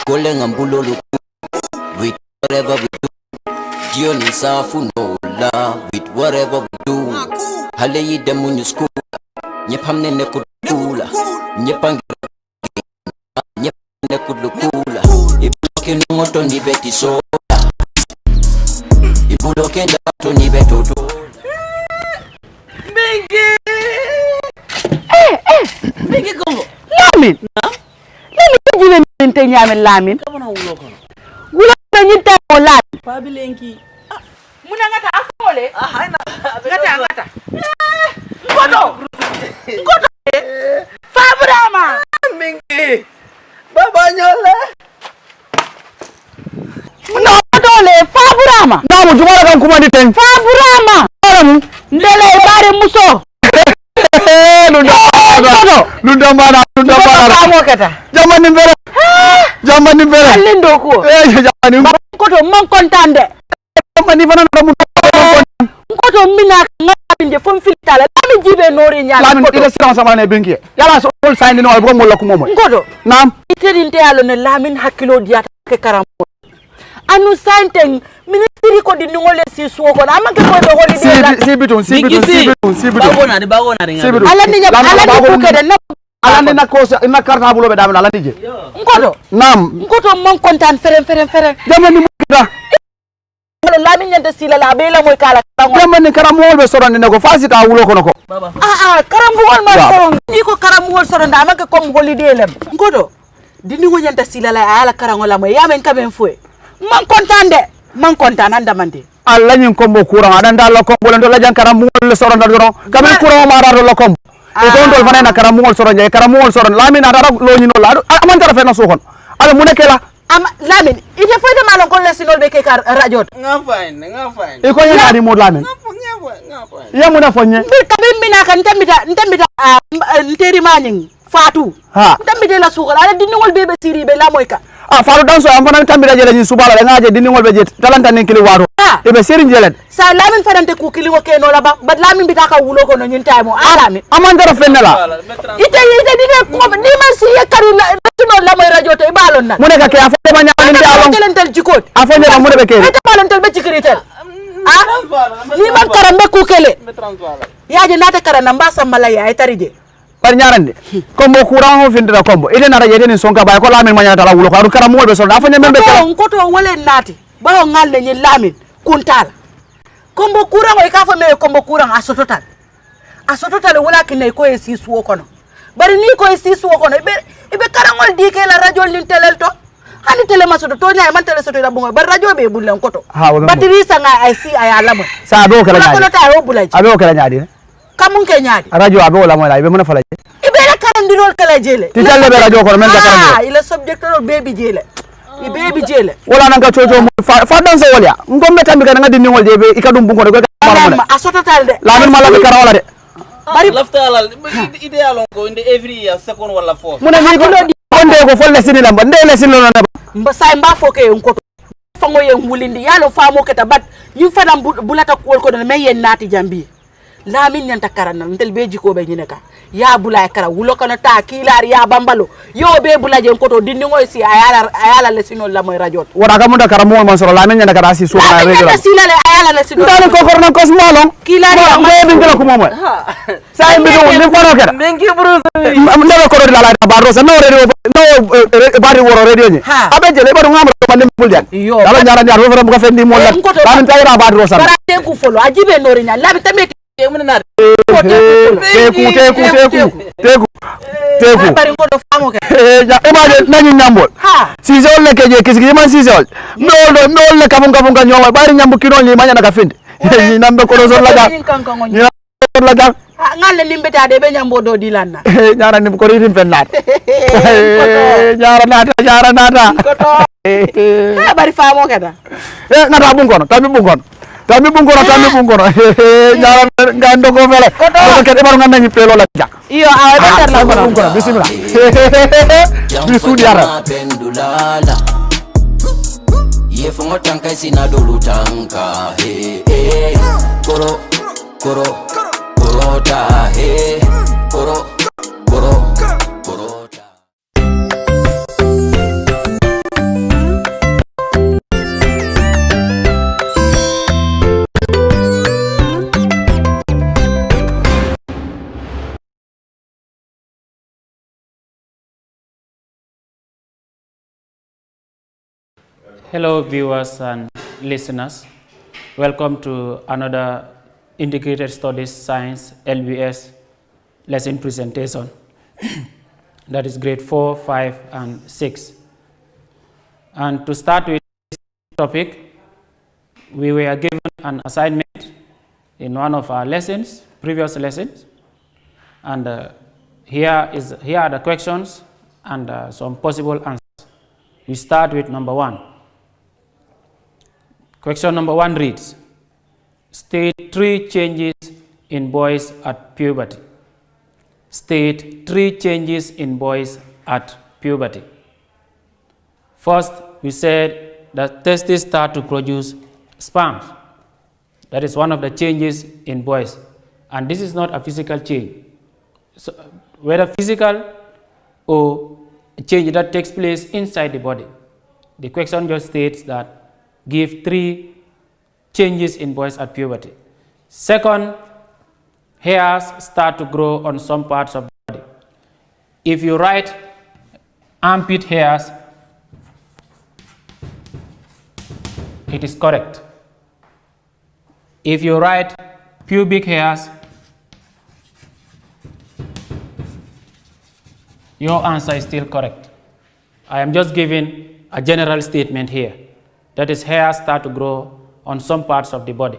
calling and bulolo with whatever we do. Jioni safu no la with whatever we do. Hale yi demu new school. Nyepamne ne kudula. Nyepangira. Nyepamne kudukula. Ibuloke numoto ni beti soda. Ibuloke ndato ni betoto. Mingi Congo. Lamin. Lamin jibe nte nyame Lamin. Kama na wulo kono. Wulo na nyita o Lamin. Fabilenki. Muna ngata afole. Haina. Ngata. Ngoto. Fabrama. Mingi. Baba nyole. No dole Fabrama. Namu jumara kan kuma ni ten. Fabrama. Ndele bare muso. Lunda mana. Kamo kata. Jamani mbere. Alindo ko. Jamani. Ngoto mon kontande. Jamani fana na Ngoto mina ngabinde fom filtala. Lami jibe nori nyala. Lamin ida sira sama na benki. Yala so all sign no ko mo lokko momo. Ngoto. Nam. Itedinte yalo ne Lamin hakilo diata ke karamo. Anu sainteng ministry ko di ngole si suwo ko amanke ko do holiday la. Si bitum. Bagona nga. Ala ni ko kede na ala ni na ko na karta bulo be dam ala ni je. Ngoto. Nam. Ngoto mon kontan feren. Jamani mo da. Lamin nyande sila la be la moy kala tango. Jamani karamo be sorande ne ko fasita wulo ko nako. Baba. Karambu wol ma soron. Ni ko karambu wol soron da amanke kom holiday lem. Ngoto. Dini ngo nyande sila la ala karango la moy yamen kamen fue. Man kontan anda mande alla nyin kombo kurang adanda la kombo len do la jankara mul soron do kabe kurang ma do la kombo e ko ndol fanena kara mul soron je kara mul soron lamin ada lo nyino la aman tara fena sokon ala mu nekela Lamin ite foi de malon ko lesinol be ke kar radio Nga fine. e ko nyina di mo lamin Nga fine. ya mu na fonye bi kabe mina kan tambita nteri maning fatu tambite la sukala ala dinol bebe siri be la moyka faru danso am fana tambira jele ni subala la ngaje dini ngol be jet talanta nen kili waro e be serin jelet sa Lamin farante ku kili ko keno la ba Lamin bitaka wulo ko no nyin taymo Lamin amandara fenela ite dine ko di man si yakari no la moy radio to balon na mu neka ke afode ma nyaani ndi alon kelentel jikot afode ma mu de be ke ite balon tel be jikritel ni man karambe ku kele yaaje nata karana mbasa malaya ay tarije par ñarande kombo courant ho findira kombo ide na rajede ni sonka bay ko Lamin manyata la wulo ko aru karam mo be so da fa ñembe ko to wole nati ba ngal le ni Lamin kuntal kombo courant o ka fa me kombo courant asototal wala kinay ko e sisu ko no bari ni ko e sisu ko no be karangol dike la radio ni telel to hani tele masoto to nyaay man tele soto da bungo bar radio be bulen ko to batterie sanga ay si ay alamo sa do kala nyaadi ko ta o bulaji ado kala nyaadi kamun ke nyaadi radio abe wala moy la be mona fala ibe la karandirol kala jele ti talle be radio ko men ka karandirol ila subjector baby jele i baby jele wala nan ka coco fa dan so wolya ngombe tambi kan ngadi ni ngol de be ikadum bungo de ko ma asototal de Lamin mala be kara wala de bari Laftalal ideal ko inde every year second wala fourth. muna ni ko onde ko folle sinila mba ndele sinilo na mba say mba foke en ko fango yen wulindi yalo famo keta bat ñu fanam bulata ko ko me yen nati jambi Lamin nyanta karana ndel be jiko be nyine ka ya bulay kara wulo kana ta kilar ya bambalo yo be bulaje ko to dinni ngoy si ayala le sino la moy radio wara ka munda kara mo man soro Lamin nyanta kara si so na radio la sila le ayala le sino ndal ko korno ko smolon kilar ya mo be ngala ko momo say mi do ni ko no kera Mengi bro. ndal ko ro la ba rosa no radio no bari woro radio ni abe jele ba do ngamro ko man pul jan dala nyara nyar wo ko fendi mo la Lamin tayra ba rosa bara te ku folo ajibe nori nya Lamin tameti teku bari ko do famo ke ja imagine nañu ñambol si zol le keje kisi man si zol no le kafun ka ñoma bari ñambu kilo ni mañana ka finde ni nambe ko zol la ga ni la ga ngalle limbeta de be ñambo do dilanna ñara ni ko ritin fennat ñara nata ko to bari famo ke da ngata bungono tammi bungono ñara ngando ko fele ko ke e baru nganda ni pelo la ja iyo awa be tar la ko bismillah bisu diara pendulala ye fongo tanka sina dolu tanka koro ta koro Hello viewers and listeners. Welcome to another Integrated Studies Science LBS lesson presentation. That is grade 4, 5 and 6. And to start with this topic, we were given an assignment in one of our lessons, previous lessons. And here are the questions and some possible answers. We start with number 1. Question number 1 reads, state 3 changes in boys at puberty. State 3 changes in boys at puberty. First, we said that testes start to produce sperm. That is one of the changes in boys. And this is not a physical change. So, whether physical or a change that takes place inside the body. The question just states that give 3 changes in boys at puberty. Second, hairs start to grow on some parts of the body. If you write armpit hairs, it is correct. If you write pubic hairs, your answer is still correct. I am just giving a general statement here. That is, hairs start to grow on some parts of the body.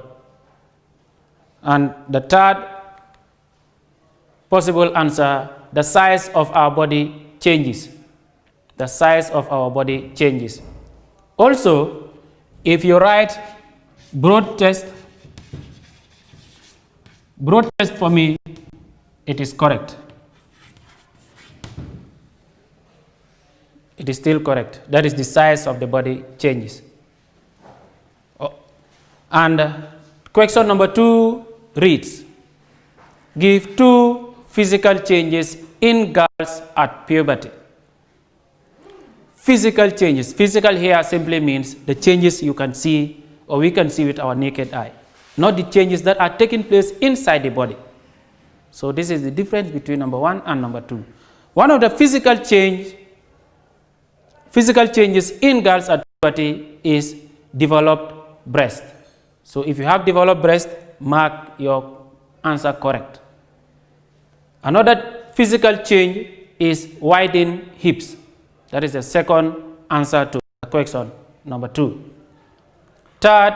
And the third possible answer, the size of our body changes. The size of our body changes. Also, if you write broad chest for me, it is correct. It is still correct. That is, the size of the body changes. And question number 2 reads, give 2 physical changes in girls at puberty. Physical changes. Physical here simply means the changes you can see or we can see with our naked eye, not the changes that are taking place inside the body. So this is the difference between number 1 and number 2. One of the physical changes in girls at puberty is developed breast. So if you have developed breast, mark your answer correct. Another physical change is widened hips. That is the second answer to question number 2. Third,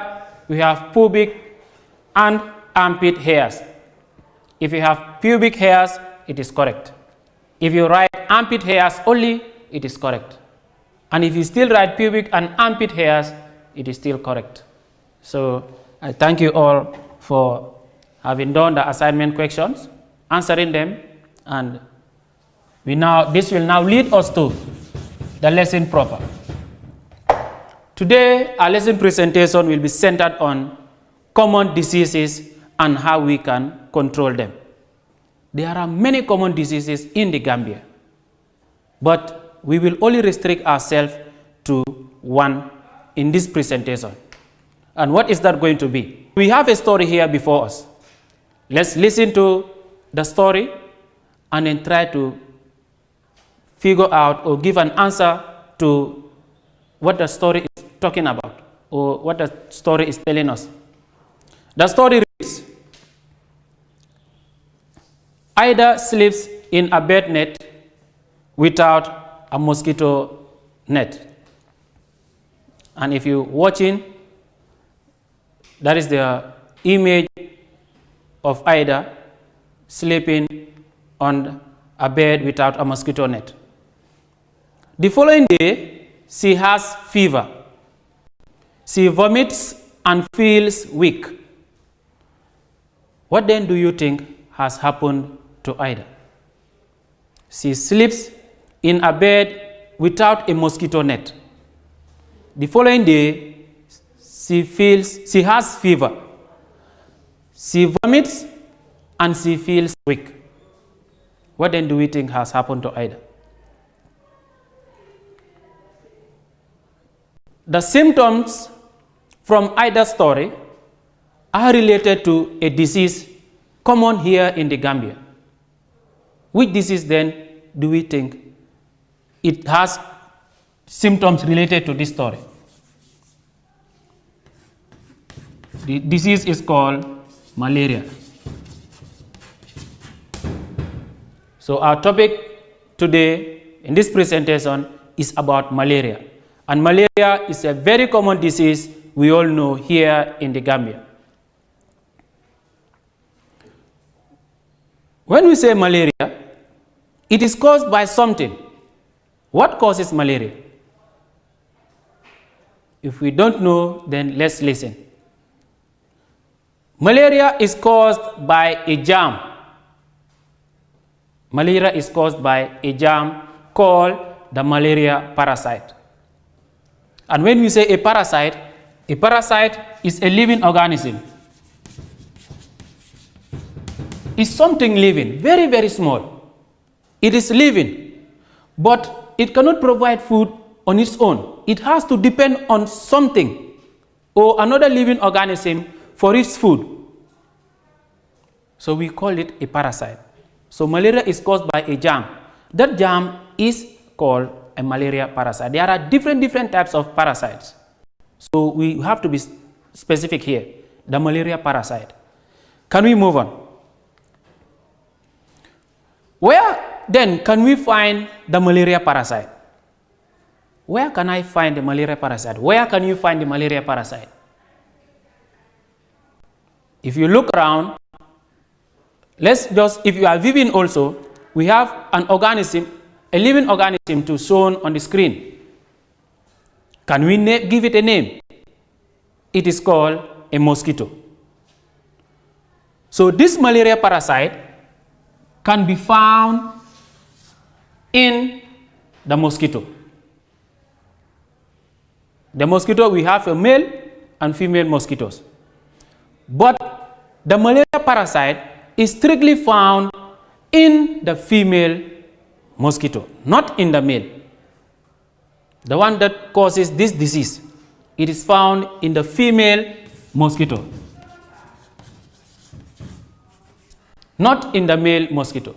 we have pubic and armpit hairs. If you have pubic hairs, it is correct. If you write armpit hairs only, it is correct. And if you still write pubic and armpit hairs, it is still correct. So I thank you all for having done the assignment questions, answering them, and this will now lead us to the lesson proper. Today, our lesson presentation will be centered on common diseases and how we can control them. There are many common diseases in the Gambia, but we will only restrict ourselves to one in this presentation. And what is that going to be? We have a story here before us. Let's listen to the story and then try to figure out or give an answer to what the story is talking about or what the story is telling us. The story reads, Ida sleeps in a bed net without a mosquito net. And if you're watching, that is the image of Ida sleeping on a bed without a mosquito net. The following day, she has fever. She vomits and feels weak. What then do you think has happened to Ida? She sleeps in a bed without a mosquito net. The following day, she has fever. She vomits and she feels weak. What then do we think has happened to Ida? The symptoms from Ida's story are related to a disease common here in the Gambia. Which disease then do we think it has symptoms related to this story? The disease is called malaria. So our topic today in this presentation is about malaria. And malaria is a very common disease we all know here in the Gambia. When we say malaria, it is caused by something. What causes malaria? If we don't know, then let's listen. Malaria is caused by a germ. Malaria is caused by a germ called the malaria parasite. And when we say a parasite is a living organism. It's something living, very, very small. It is living, but it cannot provide food on its own. It has to depend on something or another living organism for its food. So we call it a parasite. So malaria is caused by a germ. That germ is called a malaria parasite. There are different types of parasites. So we have to be specific here. The malaria parasite. Can we move on? Where then can we find the malaria parasite? Where can I find the malaria parasite? Where can you find the malaria parasite? If you look around, if you are viewing also, we have an organism, a living organism to shown on the screen. Can we give it a name? It is called a mosquito. So this malaria parasite can be found in the mosquito. The mosquito, we have a male and female mosquitoes. But the malaria parasite is strictly found in the female mosquito, not in the male. The one that causes this disease, it is found in the female mosquito, not in the male mosquito.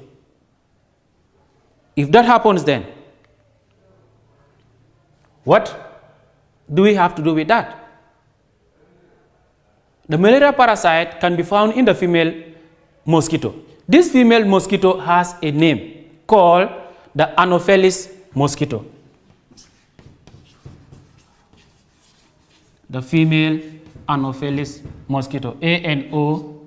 If that happens, then what do we have to do with that? The malaria parasite can be found in the female mosquito. This female mosquito has a name called the Anopheles mosquito. The female Anopheles mosquito, A-N-O-P-H-E-L-E-S,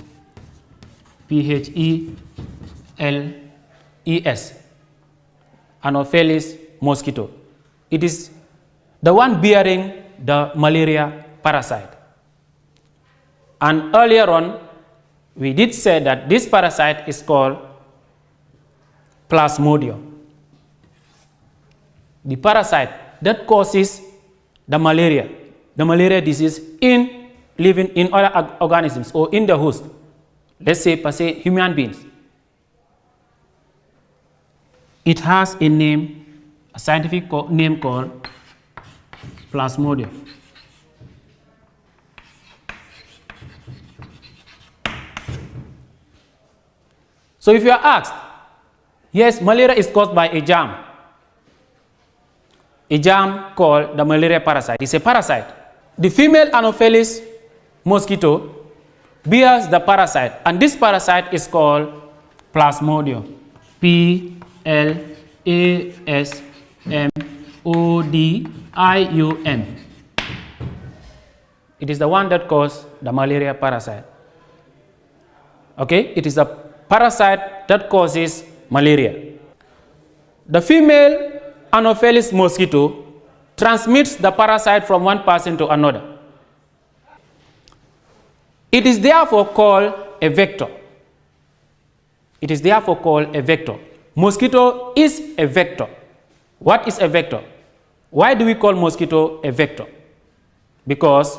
Anopheles mosquito. It is the one bearing the malaria parasite. And earlier on, we did say that this parasite is called Plasmodium. The parasite that causes the malaria disease in living in other organisms or in the host. Let's say, per se, human beings. It has a name, a scientific name called Plasmodium. So if you are asked, yes, malaria is caused by a germ called the malaria parasite. It's a parasite. The female Anopheles mosquito bears the parasite, and this parasite is called Plasmodium. Plasmodium. It is the one that causes the malaria parasite. Okay, it is the parasite that causes malaria. The female Anopheles mosquito transmits the parasite from one person to another. It is therefore called a vector. It is therefore called a vector. Mosquito is a vector. What is a vector? Why do we call mosquito a vector? Because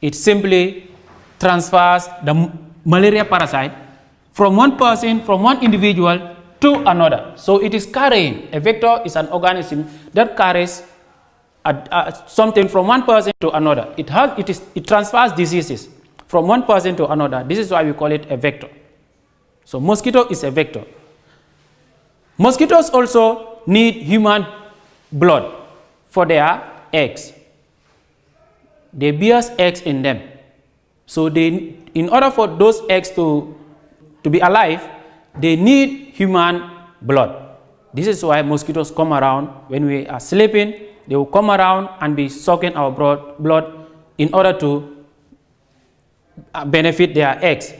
it simply transfers the malaria parasite from one person, from one individual to another. So it is carrying. A vector is an organism that carries something from one person to another. It transfers diseases from one person to another. This is why we call it a vector. So mosquito is a vector. Mosquitoes also need human blood for their eggs. They bear eggs in them. So in order for those eggs to be alive, they need human blood. This is why mosquitoes come around when we are sleeping. They will come around and be sucking our blood in order to benefit their eggs.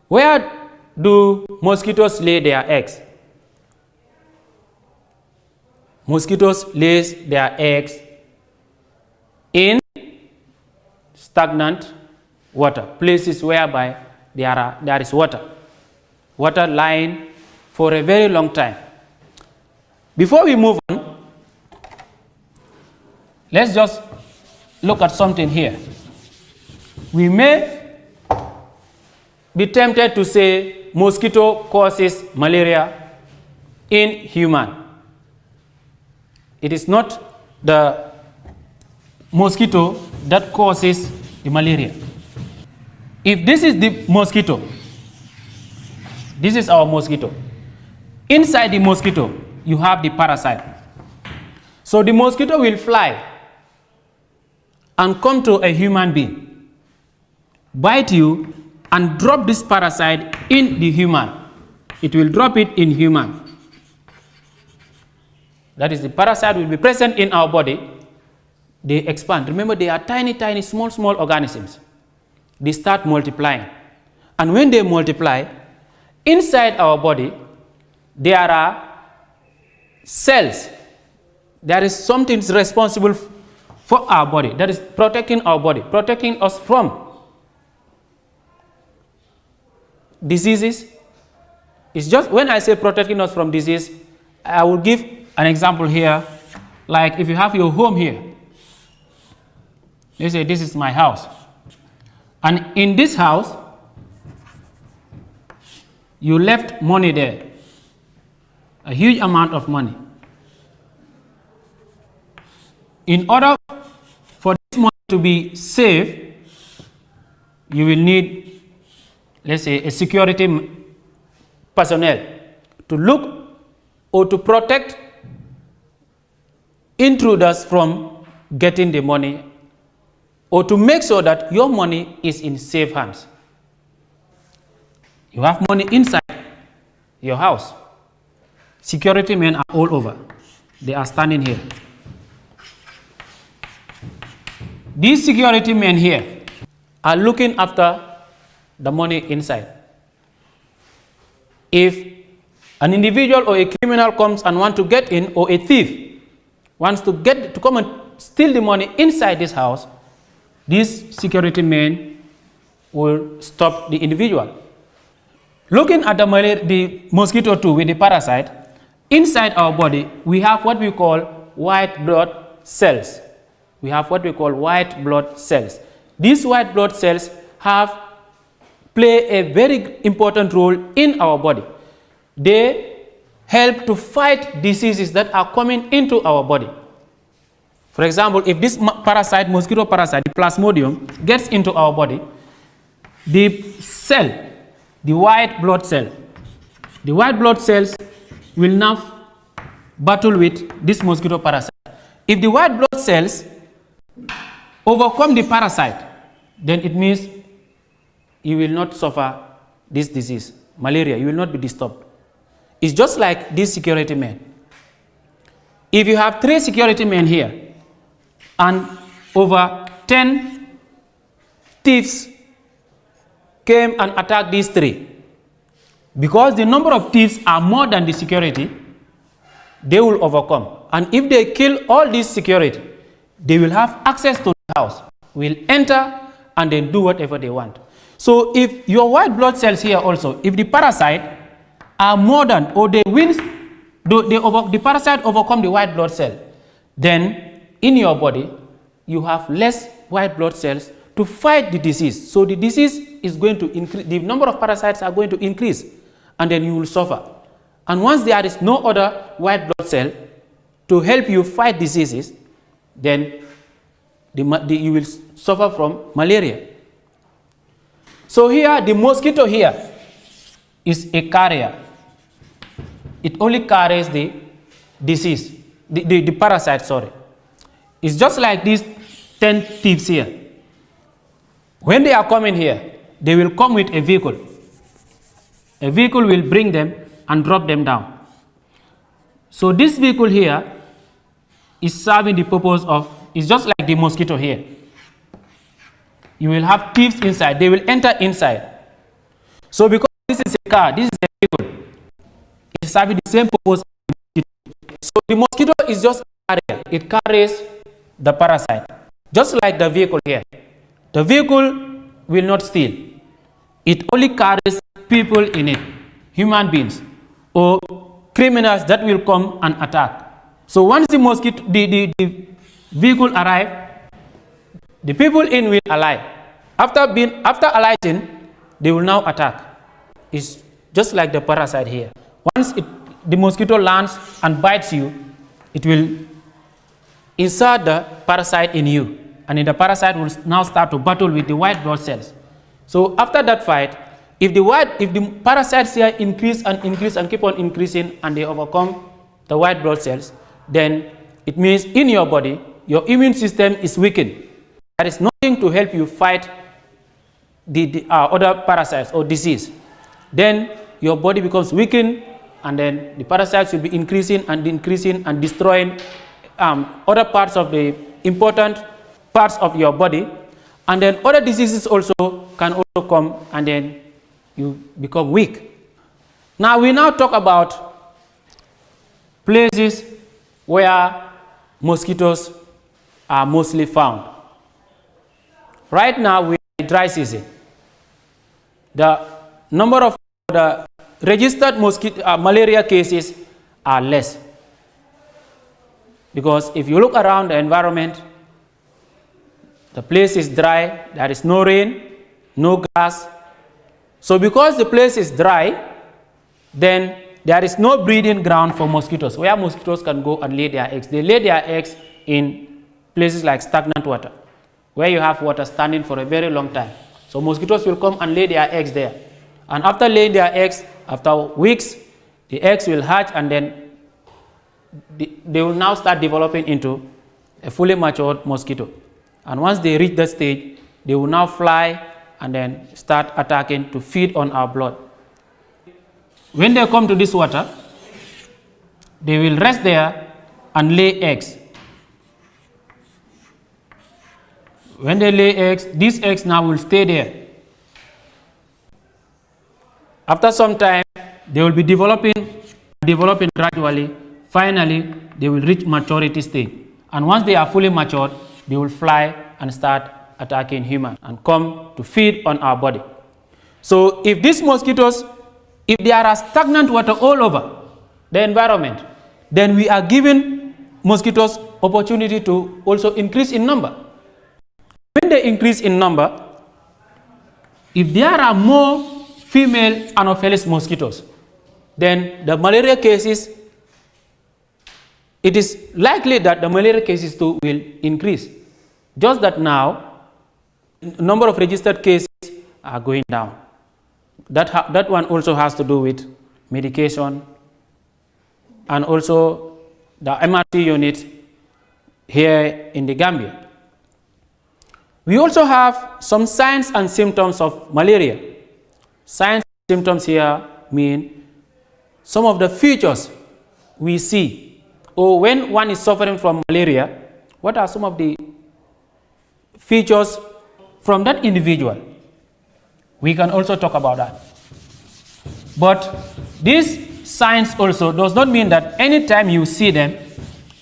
Where do mosquitoes lay their eggs? Mosquitoes lay their eggs in stagnant water, places whereby there is water lying for a very long time. Before we move on, let's just look at something here. We may be tempted to say mosquito causes malaria in human. It is not the mosquito that causes the malaria. If this is the mosquito, this is our mosquito. Inside the mosquito, you have the parasite. So the mosquito will fly and come to a human being, bite you, and drop this parasite in the human. It will drop it in human. That is, the parasite will be present in our body. They expand. Remember, they are tiny, tiny, small, small organisms. They start multiplying. And when they multiply, inside our body, there are cells. There is something responsible for our body, that is protecting our body, protecting us from diseases. It's just when I say protecting us from disease, I will give an example here. Like if you have your home here, let's say this is my house, and in this house you left money there, a huge amount of money. In order for this money to be safe, you will need, let's say, a security personnel to look or to protect intruders from getting the money, or to make sure that your money is in safe hands. You have money inside your house. Security men are all over. They are standing here. These security men here are looking after the money inside. If an individual or a criminal comes and wants to get in, or a thief wants to come and steal the money inside this house, these security men will stop the individual. Looking at the mosquito too with the parasite, inside our body we have what we call white blood cells. We have what we call white blood cells. These white blood cells play a very important role in our body. They help to fight diseases that are coming into our body. For example, if this parasite, mosquito parasite, the Plasmodium, gets into our body, the cell, the white blood cells will now battle with this mosquito parasite. If the white blood cells overcome the parasite, then it means you will not suffer this disease, malaria. You will not be disturbed. It's just like these security men. If you have 3 security men here, and over 10 thieves came and attacked these 3, because the number of thieves are more than the security, they will overcome. And if they kill all these security, they will have access to the house, will enter and then do whatever they want. So if your white blood cells here also, if the parasite are more than, or they win, the parasite overcome the white blood cell, then in your body you have less white blood cells to fight the disease. So the disease is going to increase, the number of parasites are going to increase, and then you will suffer. And once there is no other white blood cell to help you fight diseases, then you will suffer from malaria. So here, the mosquito here is a carrier. It only carries the disease, the parasite, sorry. It's just like these 10 thieves here. When they are coming here, they will come with a vehicle. A vehicle will bring them and drop them down. So this vehicle here is serving the purpose of, it's just like the mosquito here. You will have thieves inside. They will enter inside. So because this is a car, this is a vehicle, it's serving the same purpose. So the mosquito is just a carrier. It carries the parasite, just like the vehicle here. The vehicle will not steal. It only carries people in it, human beings or criminals that will come and attack. So once the mosquito, the vehicle arrive, the people in will alight. After alighting, they will now attack. It's just like the parasite here. Once the mosquito lands and bites you, it will insert the parasite in you, and then the parasite will now start to battle with the white blood cells. So after that fight, if the parasites here increase and keep on increasing and they overcome the white blood cells, then it means in your body, your immune system is weakened. There is nothing to help you fight the other parasites or disease. Then your body becomes weakened, and then the parasites will be increasing and destroying other parts of the important parts of your body, and then other diseases also can also come, and then you become weak. Now we talk about places where mosquitoes are mostly found. Right now we are in dry season. The number of the registered malaria cases are less, because if you look around the environment, the place is dry, there is no rain, no grass. So because the place is dry, then there is no breeding ground for mosquitoes, where mosquitoes can go and lay their eggs. They lay their eggs in places like stagnant water, where you have water standing for a very long time. So mosquitoes will come and lay their eggs there. And after laying their eggs, after weeks, the eggs will hatch, and then they will now start developing into a fully matured mosquito. And once they reach that stage, they will now fly and then start attacking to feed on our blood. When they come to this water, they will rest there and lay eggs. When they lay eggs, these eggs now will stay there. After some time, they will be developing gradually. Finally, they will reach maturity stage. And once they are fully matured, they will fly and start attacking humans and come to feed on our body. So if these mosquitoes, if there are stagnant water all over the environment, then we are giving mosquitoes opportunity to also increase in number. When they increase in number, if there are more female Anopheles mosquitoes, then the malaria cases, it is likely that the malaria cases too will increase. Just that now, number of registered cases are going down. That one also has to do with medication and also the MRT unit here in the Gambia. We also have some signs and symptoms of malaria. Signs and symptoms here mean some of the features we see, or when one is suffering from malaria, what are some of the features from that individual? We can also talk about that. But these signs also does not mean that anytime you see them,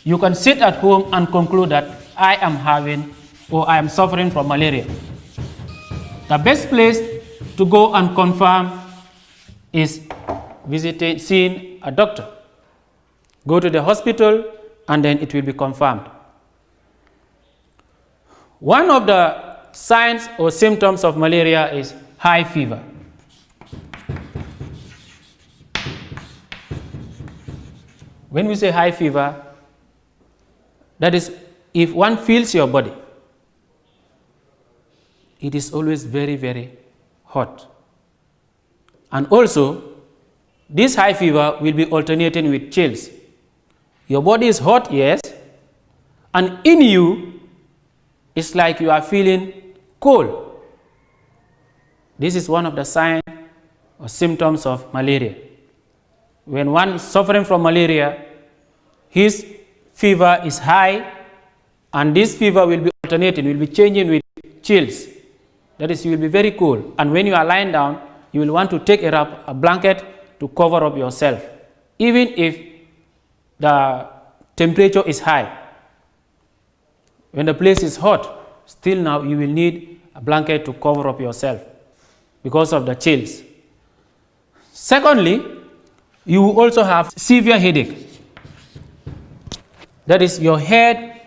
you can sit at home and conclude that I am having or I am suffering from malaria. The best place to go and confirm is seeing a doctor. Go to the hospital and then it will be confirmed. One of the signs or symptoms of malaria is high fever. When we say high fever, that is if one feels your body, it is always very, very hot. And also, this high fever will be alternating with chills. Your body is hot, yes, and in you, it's like you are feeling cold. This is one of the signs or symptoms of malaria. When one is suffering from malaria, his fever is high, and this fever will be alternating, will be changing with chills. That is, you will be very cold. And when you are lying down, you will want to take a blanket to cover up yourself, even if the temperature is high. When the place is hot, still now you will need a blanket to cover up yourself because of the chills. Secondly, you will also have severe headache. That is, your head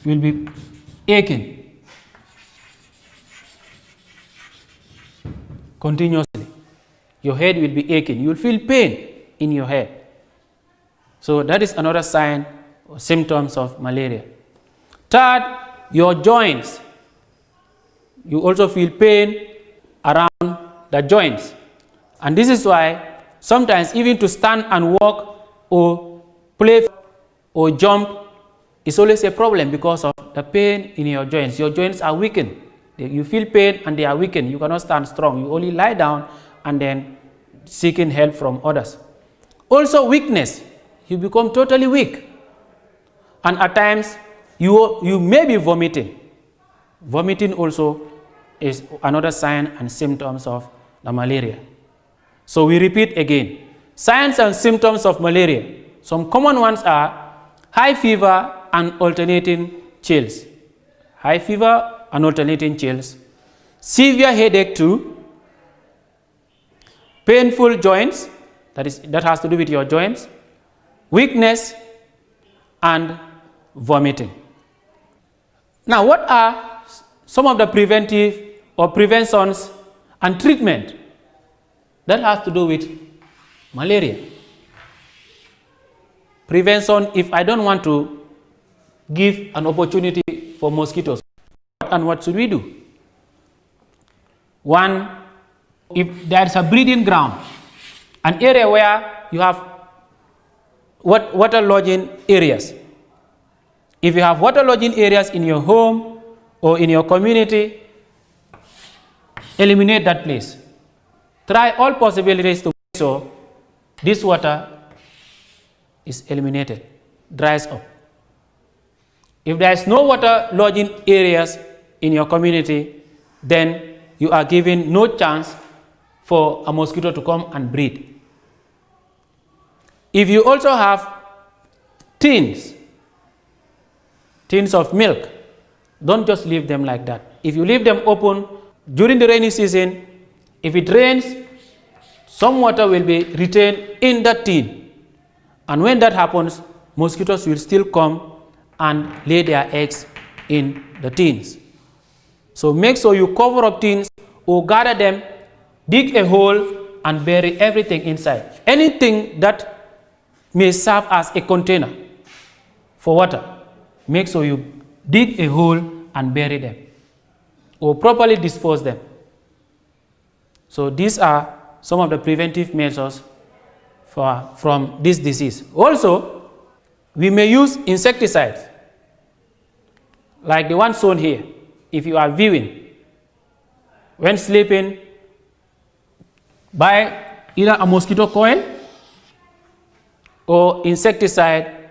will be aching continuously. Your head will be aching. You will feel pain in your head. So that is another sign or symptoms of malaria. Third, your joints. You also feel pain around the joints. And this is why sometimes even to stand and walk or play or jump is always a problem because of the pain in your joints. Your joints are weakened. You feel pain and they are weakened. You cannot stand strong. You only lie down and then seeking help from others. Also weakness. You become totally weak. And at times you may be vomiting. Vomiting also is another sign and symptoms of the malaria. So we repeat again. Signs and symptoms of malaria. Some common ones are high fever and alternating chills. High fever and alternating chills. Severe headache too. Painful joints, that has to do with your joints. Weakness and vomiting. Now, what are some of the preventive or preventions and treatment that has to do with malaria? Prevention, if I don't want to give an opportunity for mosquitoes, and what should we do? One, if there is a breeding ground, an area where you have water lodging areas. If you have water lodging areas in your home or in your community, eliminate that place. Try all possibilities to make sure this water is eliminated, dries up. If there is no water lodging areas in your community, then you are given no chance for a mosquito to come and breed. If you also have tins of milk, don't just leave them like that. If you leave them open during the rainy season, if it rains, some water will be retained in that tin. And when that happens, mosquitoes will still come and lay their eggs in the tins. So make sure you cover up tins or gather them, dig a hole and bury everything inside. Anything that may serve as a container for water, make sure you dig a hole and bury them or properly dispose them. So these are some of the preventive measures from this disease. Also, we may use insecticides like the one shown here. If you are viewing, when sleeping, buy either a mosquito coil or insecticide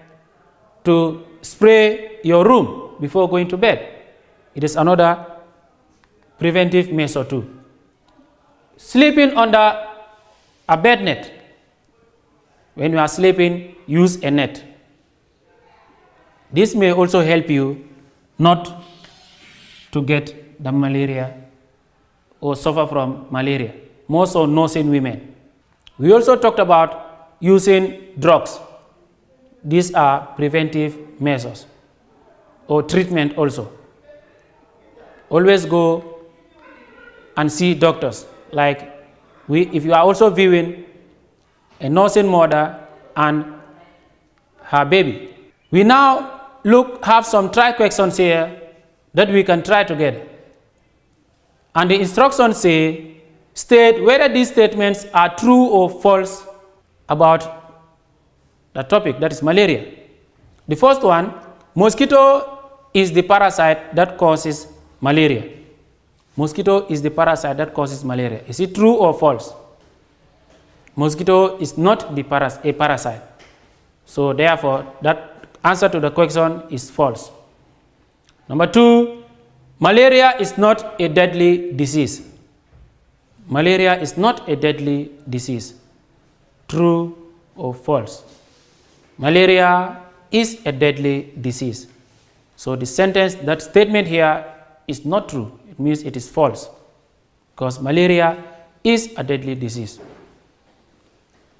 to spray your room before going to bed. It is another preventive measure too. Sleeping under a bed net. When you are sleeping, use a net. This may also help you not to get the malaria or suffer from malaria, more so nursing women. We also talked about using drugs. These are preventive measures or treatment also. Always go and see doctors. Like if you are also viewing a nursing mother and her baby. We now have some try questions here that we can try together. And the instructions state whether these statements are true or false about the topic, that is malaria. The first one, mosquito is the parasite that causes malaria. Mosquito is the parasite that causes malaria. Is it true or false? Mosquito is not a parasite. So therefore, that answer to the question is false. Number 2, malaria is not a deadly disease. Malaria is not a deadly disease. True or false? Malaria is a deadly disease. So the sentence, that statement here is not true. It means it is false, because malaria is a deadly disease.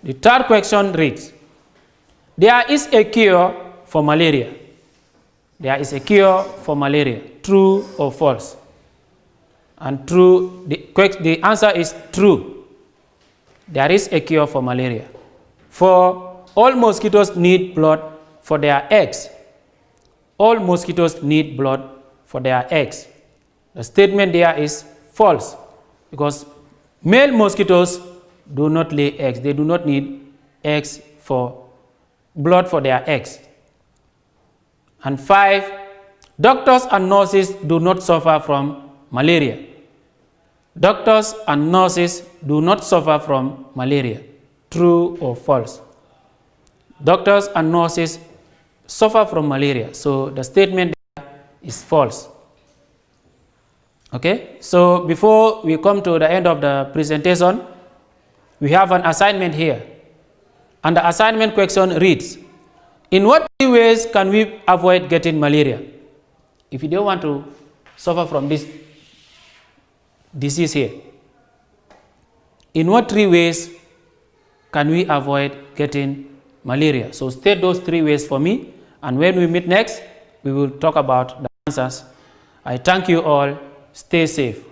The third question reads, there is a cure for malaria. There is a cure for malaria. True or false? And true, the answer is true. There is a cure for malaria. For all mosquitoes need blood for their eggs. All mosquitoes need blood for their eggs. The statement there is false, because male mosquitoes do not lay eggs. They do not need eggs for blood for their eggs. And 5, doctors and nurses do not suffer from malaria. Doctors and nurses do not suffer from malaria. True or false? Doctors and nurses suffer from malaria. So the statement is false. Okay, so before we come to the end of the presentation, we have an assignment here. And the assignment question reads, in what 3 ways can we avoid getting malaria? If you don't want to suffer from this disease here, in what 3 ways can we avoid getting malaria? So state those 3 ways for me, and when we meet next, we will talk about the answers. I thank you all. Stay safe.